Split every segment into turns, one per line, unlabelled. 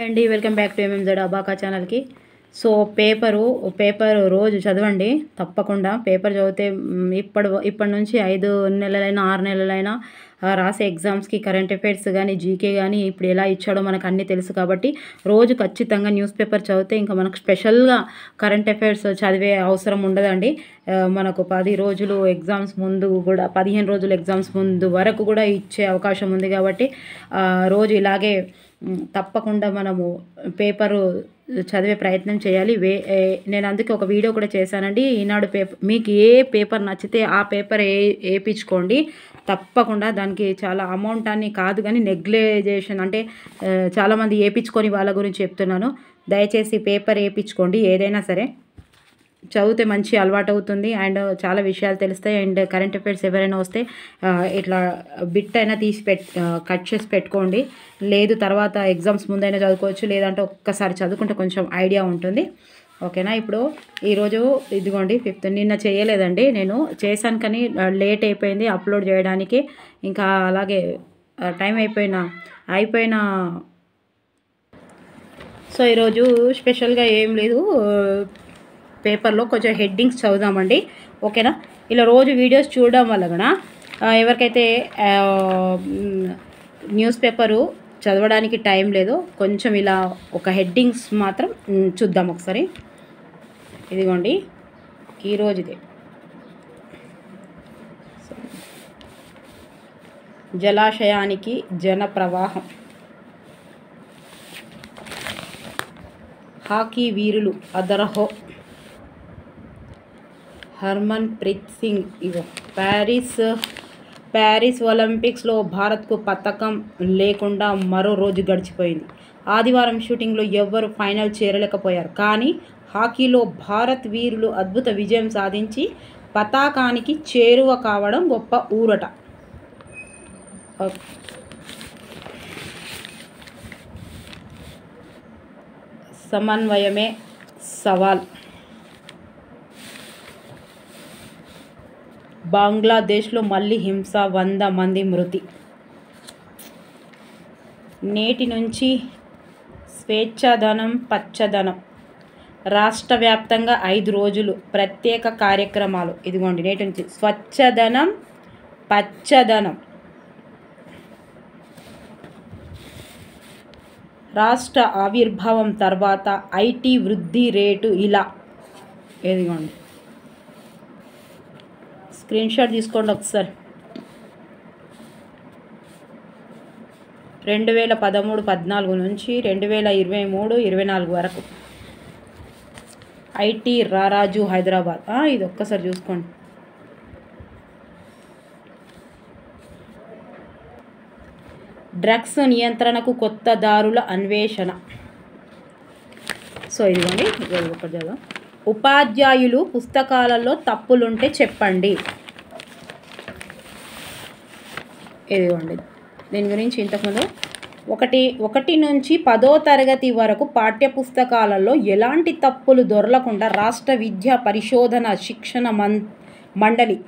అండి welcome back to ఎంఎంజెడ్ abaca ఛానల్కి. So paper రోజు చదవండి తప్పకుండా. పేపర్ చదివితే ఇప్పటి నుంచి 5 నెలలైనా 6 నెలలైనా రాసే ఎగ్జామ్స్కి కరెంట్ అఫైర్స్ కానీ జీకే కానీ ఇప్పుడు ఎలా ఇచ్చాడో మనకు అన్నీ తెలుసు. కాబట్టి రోజు ఖచ్చితంగా న్యూస్ పేపర్ చదివితే ఇంకా మనకు స్పెషల్గా కరెంట్ అఫైర్స్ చదివే అవసరం ఉండదండి. మనకు 10 రోజులు ఎగ్జామ్స్ ముందు కూడా 15 రోజులు ఎగ్జామ్స్ ముందు వరకు కూడా ఇచ్చే అవకాశం ఉంది. కాబట్టి రోజు ఇలాగే తప్పకుండా మనము పేపరు చదివే ప్రయత్నం చేయాలి. నేను అందుకే ఒక వీడియో కూడా చేశానండి. ఈనాడు పేపర్ మీకు ఏ పేపర్ నచ్చితే ఆ పేపర్ వేయించుకోండి తప్పకుండా. దానికి చాలా అమౌంట్ అని కాదు కానీ నెగ్లిజేషన్ అంటే చాలామంది వేయించుకొని వాళ్ళ గురించి చెప్తున్నాను. దయచేసి పేపర్ వేయించుకోండి. ఏదైనా సరే చదివితే మంచి అలవాటు అవుతుంది అండ్ చాలా విషయాలు తెలుస్తాయి. అండ్ కరెంట్ అఫైర్స్ ఎవరైనా వస్తే ఇట్లా బిట్ అయినా తీసి కట్ చేసి పెట్టుకోండి. లేదు తర్వాత ఎగ్జామ్స్ ముందైనా చదువుకోవచ్చు, లేదంటే ఒక్కసారి చదువుకుంటే కొంచెం ఐడియా ఉంటుంది. ఓకేనా. ఇప్పుడు ఈరోజు ఇదిగోండి 5th. నిన్న చేయలేదండి, నేను చేశాను కానీ లేట్ అయిపోయింది అప్లోడ్ చేయడానికి. ఇంకా అలాగే టైం అయిపోయిన సో ఈరోజు స్పెషల్గా ఏం లేదు. పేపర్లో కొంచెం హెడ్డింగ్స్ చదువుదామండి. ఓకేనా. ఇలా రోజు వీడియోస్ చూడడం వల్ల కూడా ఎవరికైతే న్యూస్ పేపరు చదవడానికి టైం లేదో కొంచెం ఇలా ఒక హెడ్డింగ్స్ మాత్రం చూద్దాం ఒకసారి. ఇదిగోండి ఈరోజుది జలాశయానికి జన ప్రవాహం. హాకీ వీరులు అదరహో హర్మన్ ప్రీత్ సింగ్. ఇగో ప్యారిస్ ఒలింపిక్స్లో భారత్కు పతకం లేకుండా మరో రోజు గడిచిపోయింది. ఆదివారం షూటింగ్లో ఎవ్వరూ ఫైనల్ చేరలేకపోయారు. కానీ హాకీలో భారత్ వీరులు అద్భుత విజయం సాధించి పతాకానికి చేరువ కావడం గొప్ప ఊరట. సమన్వయమే సవాల్. బంగ్లాదేశ్లో మళ్ళీ హింస, 100 మంది మృతి. నేటి నుంచి స్వేచ్ఛాదనం పచ్చదనం. రాష్ట్ర వ్యాప్తంగా 5 రోజులు ప్రత్యేక కార్యక్రమాలు. ఇదిగోండి నేటి నుంచి స్వచ్ఛదనం పచ్చదనం. రాష్ట్ర ఆవిర్భావం తర్వాత ఐటీ వృద్ధి రేటు ఇలా. ఇదిగోండి స్క్రీన్ షాట్ తీసుకోండి ఒకసారి. 2013-14 నుంచి 2023-24 వరకు ఐటీ రారాజు హైదరాబాద్. ఇది ఒక్కసారి చూసుకోండి. డ్రగ్స్ నియంత్రణకు కొత్త దారుల అన్వేషణ. సో ఇదిగోండి ఒకటి చదువు. ఉపాధ్యాయులు పుస్తకాలలో తప్పులుంటే చెప్పండి. ఇదిగోండి దీని గురించి ఇంతకుముందు 1 నుంచి 10వ తరగతి వరకు పాఠ్యపుస్తకాలలో ఎలాంటి తప్పులు దొరలకుండా రాష్ట్ర విద్యా పరిశోధన శిక్షణ మండలి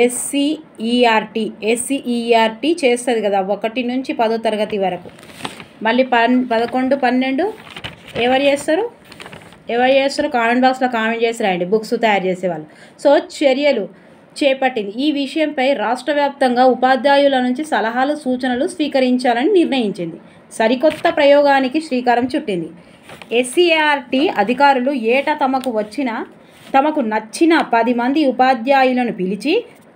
ఎస్సీఈఆర్టీ చేస్తుంది కదా 1 నుంచి 10వ తరగతి వరకు. మళ్ళీ 11, 12 ఎవరు చేస్తారు? కామెంట్ బాక్స్లో కామెంట్ చేసి రాయండి, బుక్స్ తయారు చేసేవాళ్ళు. సో చర్యలు చేపట్టింది. ఈ విషయంపై రాష్ట్ర వ్యాప్తంగా ఉపాధ్యాయుల నుంచి సలహాలు సూచనలు స్వీకరించాలని నిర్ణయించింది. సరికొత్త ప్రయోగానికి శ్రీకారం చుట్టింది. ఎస్సీఆర్టీ అధికారులు ఏటా తమకు నచ్చిన 10 మంది ఉపాధ్యాయులను పిలిచి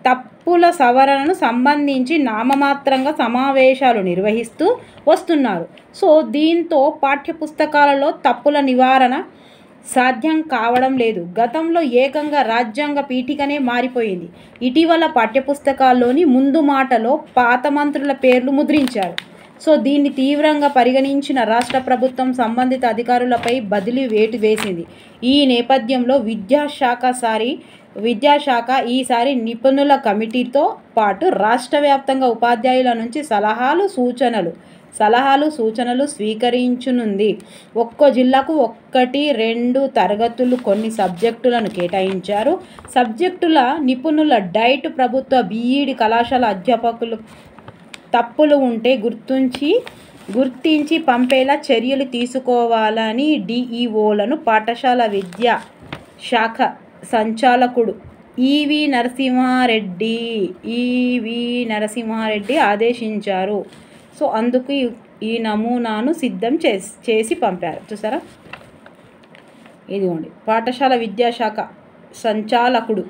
తప్పుల సవరణను సంబంధించి నామమాత్రంగా సమావేశాలు నిర్వహిస్తూ వస్తున్నారు. సో దీంతో పాఠ్యపుస్తకాలలో తప్పుల నివారణ సాధ్యం కావడం లేదు. గతంలో ఏకంగా రాజ్యాంగ పీఠికనే మారిపోయింది. ఇటీవల పాఠ్యపుస్తకాల్లోని ముందు మాటలో పాత మంత్రుల పేర్లు ముద్రించారు. సో దీన్ని తీవ్రంగా పరిగణించిన రాష్ట్ర ప్రభుత్వం సంబంధిత అధికారులపై బదిలీ వేటు వేసింది. ఈ నేపథ్యంలో విద్యాశాఖ ఈసారి నిపుణుల కమిటీతో పాటు రాష్ట్ర వ్యాప్తంగా ఉపాధ్యాయుల నుంచి సలహాలు సూచనలు స్వీకరించనుంది. ఒక్కో జిల్లాకు 1-2 తరగతులు కొన్ని సబ్జెక్టులను కేటాయించారు. సబ్జెక్టుల నిపుణుల డైట్ ప్రభుత్వ బీఈడి కళాశాల అధ్యాపకులు తప్పులు ఉంటే గుర్తించి గుర్తించి పంపేలా చర్యలు తీసుకోవాలని డిఈఓలను పాఠశాల విద్యా శాఖ సంచాలకుడు ఈవి నరసింహారెడ్డి ఆదేశించారు. సో అందుకు ఈ నమూనాను సిద్ధం చేసి పంపారు. చూసారా, ఇదిగోండి పాఠశాల విద్యాశాఖ సంచాలకుడు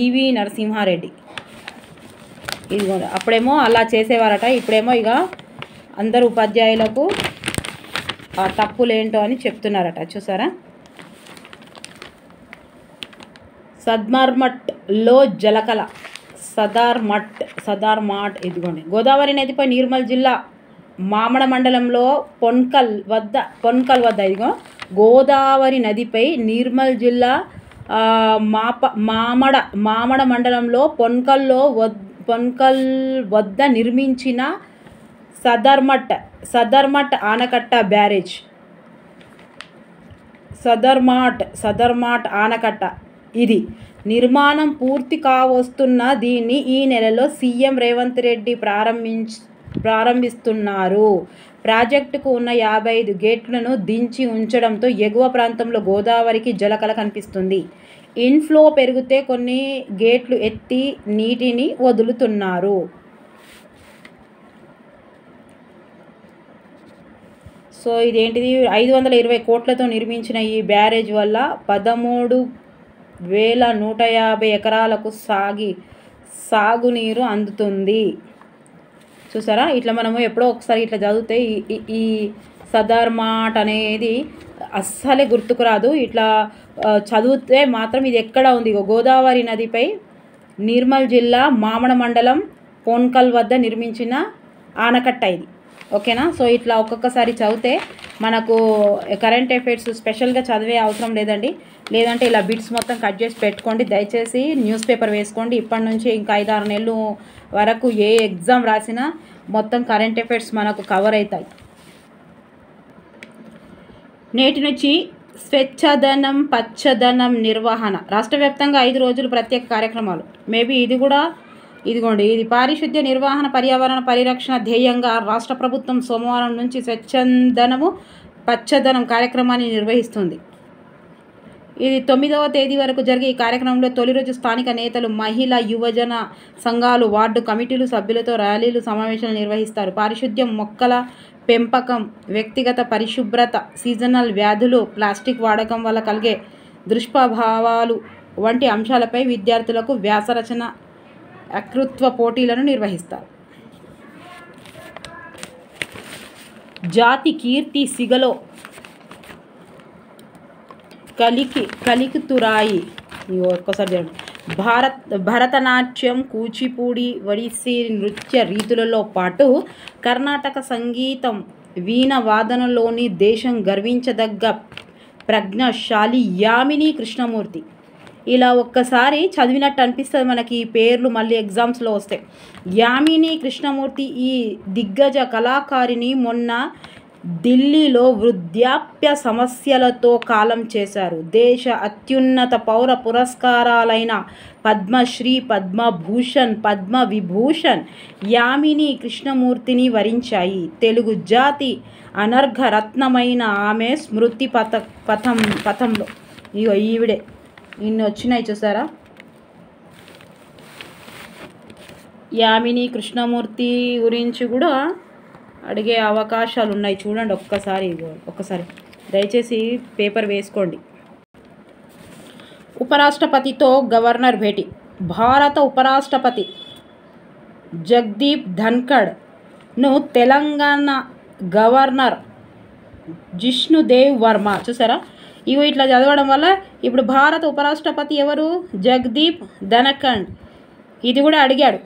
ఈవి నరసింహారెడ్డి. ఇదిగోండి, అప్పుడేమో అలా చేసేవారట, ఇప్పుడేమో ఇక అందరు ఉపాధ్యాయులకు ఆ తప్పులేంటో అని చెప్తున్నారట. చూసారా, సదర్మట్లో జలకళ, సదార్మాట్. ఇదిగోండి, గోదావరి నదిపై నిర్మల్ జిల్లా మామడ మండలంలో పొన్కల్ వద్ద ఇదిగో గోదావరి నదిపై నిర్మల్ జిల్లా మామడ మండలంలో పొన్కల్ వద్ద నిర్మించిన సదర్మట్ ఆనకట్ట బ్యారేజ్, సదర్మాట్ ఆనకట్ట ఇది నిర్మాణం పూర్తి కావస్తున్న దీన్ని ఈ నెలలో సీఎం రేవంత్ రెడ్డి ప్రారంభిస్తున్నారు. ప్రాజెక్టుకు ఉన్న 55 గేట్లను దించి ఉంచడంతో ఎగువ ప్రాంతంలో గోదావరికి జలకళ కనిపిస్తుంది. ఇన్ఫ్లో పెరిగితే కొన్ని గేట్లు ఎత్తి నీటిని వదులుతున్నారు. సో ఇదేంటిది, 520 కోట్లతో నిర్మించిన ఈ బ్యారేజ్ వల్ల 13,150 ఎకరాలకు సాగునీరు అందుతుంది. చూసారా, ఇట్లా మనము ఎప్పుడో ఒకసారి ఇట్లా చదివితే ఈ సదర్మాట్ అనేది అస్సలే గుర్తుకు రాదు. ఇట్లా చదివితే మాత్రం ఇది ఎక్కడ ఉంది, గోదావరి నదిపై నిర్మల్ జిల్లా మామడ మండలం పోన్కల్ వద్ద నిర్మించిన ఆనకట్ట ఇది. ఓకేనా. సో ఇట్లా ఒక్కొక్కసారి చదివితే మనకు కరెంట్ అఫైర్స్ స్పెషల్గా చదివే అవసరం లేదంటే ఇలా బిట్స్ మొత్తం కట్ చేసి పెట్టుకోండి. దయచేసి న్యూస్ పేపర్ వేసుకోండి. ఇప్పటి నుంచి ఇంకా 5-6 నెలలు వరకు ఏ ఎగ్జామ్ రాసినా మొత్తం కరెంట్ అఫైర్స్ మనకు కవర్ అవుతాయి. నేటి నుంచి స్వచ్ఛదనం పచ్చదనం నిర్వహణ రాష్ట్ర వ్యాప్తంగా 5 రోజులు ప్రత్యేక కార్యక్రమాలు. మేబీ ఇదిగోండి, ఇది పారిశుద్ధ్య నిర్వహణ పర్యావరణ పరిరక్షణ ధ్యేయంగా రాష్ట్ర ప్రభుత్వం సోమవారం నుంచి స్వచ్ఛదనము పచ్చదనం కార్యక్రమాన్ని నిర్వహిస్తుంది. ఇది 9వ తేదీ వరకు జరిగే ఈ కార్యక్రమంలో తొలి రోజు స్థానిక నేతలు, మహిళా యువజన సంఘాలు, వార్డు కమిటీలు సభ్యులతో ర్యాలీలు, సమావేశాలు నిర్వహిస్తారు. పారిశుద్ధ్యం, మొక్కల పెంపకం, వ్యక్తిగత పరిశుభ్రత, సీజనల్ వ్యాధులు, ప్లాస్టిక్ వాడకం వల్ల కలిగే దుష్ప్రభావాలు వంటి అంశాలపై విద్యార్థులకు వ్యాసరచన, వక్తృత్వ పోటీలను నిర్వహిస్తారు. జాతి కీర్తి సిగలో కలికితురాయి. ఒక్కసారి భరతనాట్యం, కూచిపూడి, ఒడిస్సీ నృత్య రీతులలో పాటు కర్ణాటక సంగీతం, వీణ వాదనలోని దేశం గర్వించదగ్గ ప్రజ్ఞాశాలి యామిని కృష్ణమూర్తి. ఇలా ఒక్కసారి చదివినట్టు అనిపిస్తుంది మనకి. ఈ పేర్లు మళ్ళీ ఎగ్జామ్స్లో వస్తాయి. యామిని కృష్ణమూర్తి ఈ దిగ్గజ కళాకారిణి మొన్న ఢిల్లీలో వృద్ధాప్య సమస్యలతో కాలం చేశారు. దేశ అత్యున్నత పౌర పురస్కారాలైన పద్మశ్రీ, పద్మభూషణ్, పద్మవిభూషణ్ యామిని కృష్ణమూర్తిని వరించాయి. తెలుగు జాతి అనర్ఘ రత్నమైన ఆమె స్మృతి పథంలో ఈవిడే ఇన్ని వచ్చినాయి. చూసారా, యామిని కృష్ణమూర్తి గురించి కూడా అడిగే అవకాశాలు ఉన్నాయి. చూడండి ఒక్కసారి దయచేసి పేపర్ వేసుకోండి. ఉపరాష్ట్రపతితో గవర్నర్ భేటీ. భారత ఉపరాష్ట్రపతి జగదీప్ ధన్ఖడ్ను తెలంగాణ గవర్నర్ జిష్ణుదేవ్ వర్మ. చూసారా, ఇట్లా చదవడం వల్ల ఇప్పుడు భారత ఉపరాష్ట్రపతి ఎవరు, జగదీప్ ధన్ఖడ్. ఇది కూడా అడిగాడు.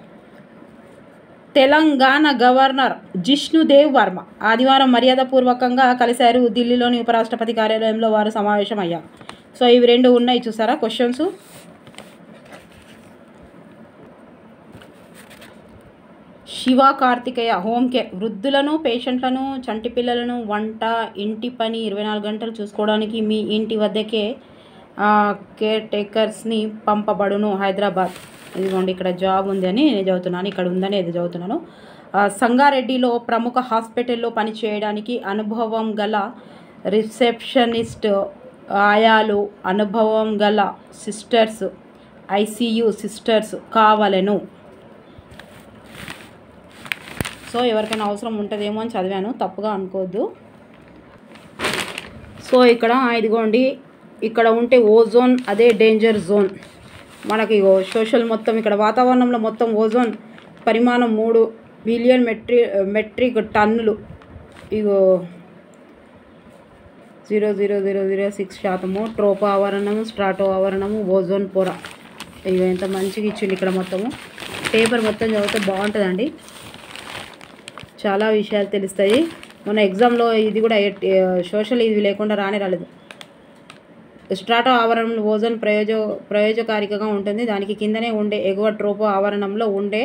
తెలంగాణ గవర్నర్ జిష్ణుదేవ్ వర్మ ఆదివారం మర్యాదపూర్వకంగా కలిశారు. ఢిల్లీలోని ఉపరాష్ట్రపతి కార్యాలయంలో వారు సమావేశమయ్యారు. సో ఇవి 2 ఉన్నాయి. చూసారా questions. Shiva Karthikeya home care. వృద్ధులను, పేషెంట్లను, చంటి పిల్లలను, వంట, ఇంటి పని 24 గంటలు చూసుకోవడానికి మీ ఇంటి వద్దకే కేర్ టేకర్స్ని పంపబడును. హైదరాబాద్. ఇదిగోండి, ఇక్కడ జాబ్ ఉంది అని నేను చదువుతున్నాను, ఇక్కడ ఉందని ఏదో చదువుతున్నాను. సంగారెడ్డిలో ప్రముఖ హాస్పిటల్లో పనిచేయడానికి అనుభవం గల రిసెప్షనిస్ట్, ఆయాలు, అనుభవం గల సిస్టర్స్, ఐసీయూ సిస్టర్స్ కావాలను. సో ఎవరికైనా అవసరం ఉంటుందేమో అని చదివాను, తప్పుగా అనుకోవద్దు. సో ఇక్కడ ఇదిగోండి, ఇక్కడ ఉంటే ఓజోన్ అదే డేంజర్ జోన్. మనకి సోషల్ మొత్తం ఇక్కడ వాతావరణంలో మొత్తం ఓజోన్ పరిమాణం 3 బిలియన్ మెట్రిక్ టన్నులు. ఇగో 0.0006% ట్రోపో ఆవరణము, స్ట్రాటో ఆవరణము, ఓజోన్ పొర. ఇవి ఎంత మంచిగా ఇచ్చింది ఇక్కడ మొత్తము. పేపర్ మొత్తం చదివితే బాగుంటుందండి, చాలా విషయాలు తెలుస్తాయి. మన ఎగ్జామ్లో ఇది కూడా సోషల్ ఇది లేకుండా రాలేదు. స్ట్రాటో ఆవరణంలో ఓజోన్ ప్రయోజకారికగా ఉంటుంది. దానికి కిందనే ఉండే ఎగువ ట్రోపో ఆవరణంలో ఉండే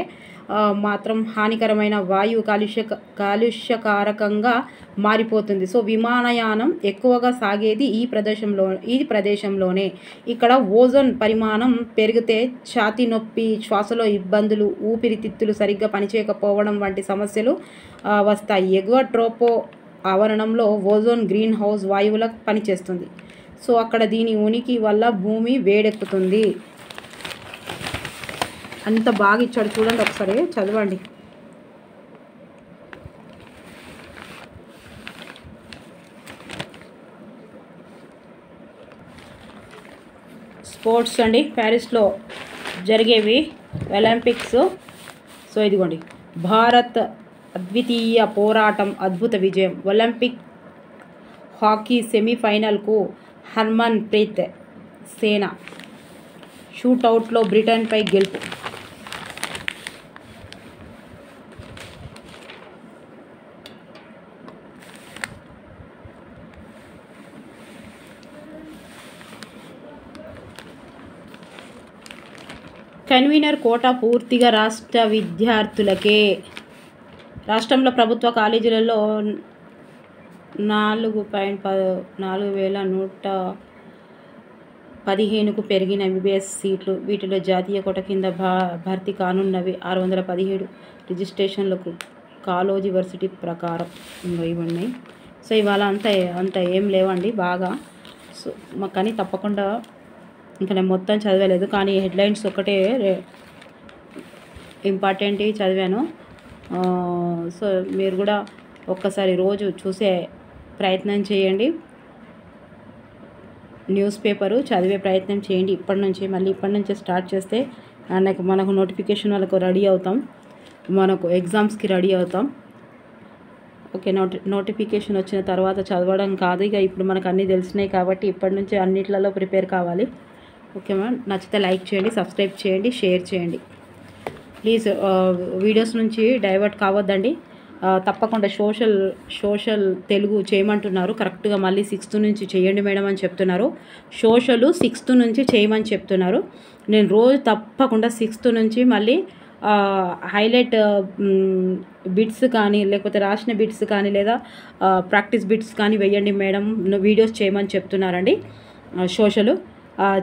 మాత్రం హానికరమైన వాయువు కాలుష్యకారకంగా మారిపోతుంది. సో విమానయానం ఎక్కువగా సాగేది ఈ ప్రదేశంలోనే. ఇక్కడ ఓజోన్ పరిమాణం పెరిగితే ఛాతీ నొప్పి, శ్వాసలో ఇబ్బందులు, ఊపిరితిత్తులు సరిగ్గా పనిచేయకపోవడం వంటి సమస్యలు వస్తాయి. ఎగువ ట్రోపో ఆవరణంలో ఓజోన్ గ్రీన్ హౌస్ వాయువులకు పనిచేస్తుంది. సో అక్కడ దీని ఉనికి వల్ల భూమి వేడెక్కుతుంది. అంత బాగా ఇచ్చాడు చూడండి, ఒకసారి చదవండి. స్పోర్ట్స్ అండి, ప్యారిస్లో జరిగేవి ఒలింపిక్స్. సో ఇదిగోండి, భారత్ అద్వితీయ పోరాటం, అద్భుత విజయం. ఒలింపిక్ హాకీ సెమీఫైనల్కు హర్మన్ ప్రీత్ సేన షూటౌట్లో బ్రిటన్పై గెలుపు. కన్వీనర్ కోటా పూర్తిగా రాష్ట్ర విద్యార్థులకే. రాష్ట్రంలో ప్రభుత్వ కాలేజీలలో 4,115కు పెరిగిన ఎంబీబీఎస్ సీట్లు. వీటిలో జాతీయ కోట కింద భర్తీ కానున్నవి 617 రిజిస్ట్రేషన్లకు కాలోజీ వర్సిటీ ప్రకారం ఇవన్నీ. సో ఇవాళ అంత ఏం లేవండి బాగా. సో కానీ తప్పకుండా ఇంకా నేను మొత్తం చదవలేదు, కానీ హెడ్లైన్స్ ఒకటే ఇంపార్టెంట్వి చదివాను. సో మీరు కూడా ఒక్కసారి రోజు చూసే ప్రయత్నం చేయండి, న్యూస్ పేపరు చదివే ప్రయత్నం చేయండి. ఇప్పటి నుంచే స్టార్ట్ చేస్తే మనకు నోటిఫికేషన్ వాళ్ళకు రెడీ అవుతాం, మనకు ఎగ్జామ్స్కి రెడీ అవుతాం. ఓకే, నోటిఫికేషన్ వచ్చిన తర్వాత చదవడం కాదు, ఇక ఇప్పుడు మనకు అన్నీ తెలిసినాయి కాబట్టి ఇప్పటి నుంచి అన్నిట్లలో ప్రిపేర్ కావాలి. ఓకే మ్యామ్, నచ్చితే లైక్ చేయండి, సబ్స్క్రైబ్ చేయండి, షేర్ చేయండి ప్లీజ్. వీడియోస్ నుంచి డైవర్ట్ కావద్దండి. తప్పకుండా సోషల్ తెలుగు చేయమంటున్నారు, కరెక్ట్గా మళ్ళీ 6th నుంచి చేయండి మేడం అని చెప్తున్నారు. సోషల్ 6th నుంచి చేయమని చెప్తున్నారు. నేను రోజు తప్పకుండా 6th నుంచి మళ్ళీ హైలైట్ బిట్స్ కానీ లేకపోతే రాసిన బిట్స్ కానీ లేదా ప్రాక్టీస్ బిట్స్ కానీ వేయండి మేడం, వీడియోస్ చేయమని చెప్తున్నారండి. సోషల్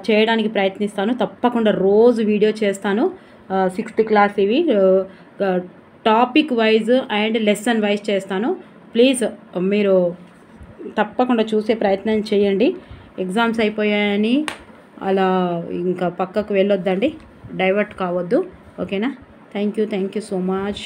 చేయడానికి ప్రయత్నిస్తాను, తప్పకుండా రోజు వీడియో చేస్తాను. 6th క్లాస్ ఇవి topic wise and lesson wise చేస్తాను. ప్లీజ్ మీరు తప్పకుండా చూసే ప్రయత్నం చేయండి. ఎగ్జామ్స్ అయిపోయాయని అలా ఇంకా పక్కకు వెళ్ళొద్దండి, డైవర్ట్ కావద్దు. ఓకేనా? Thank you so much.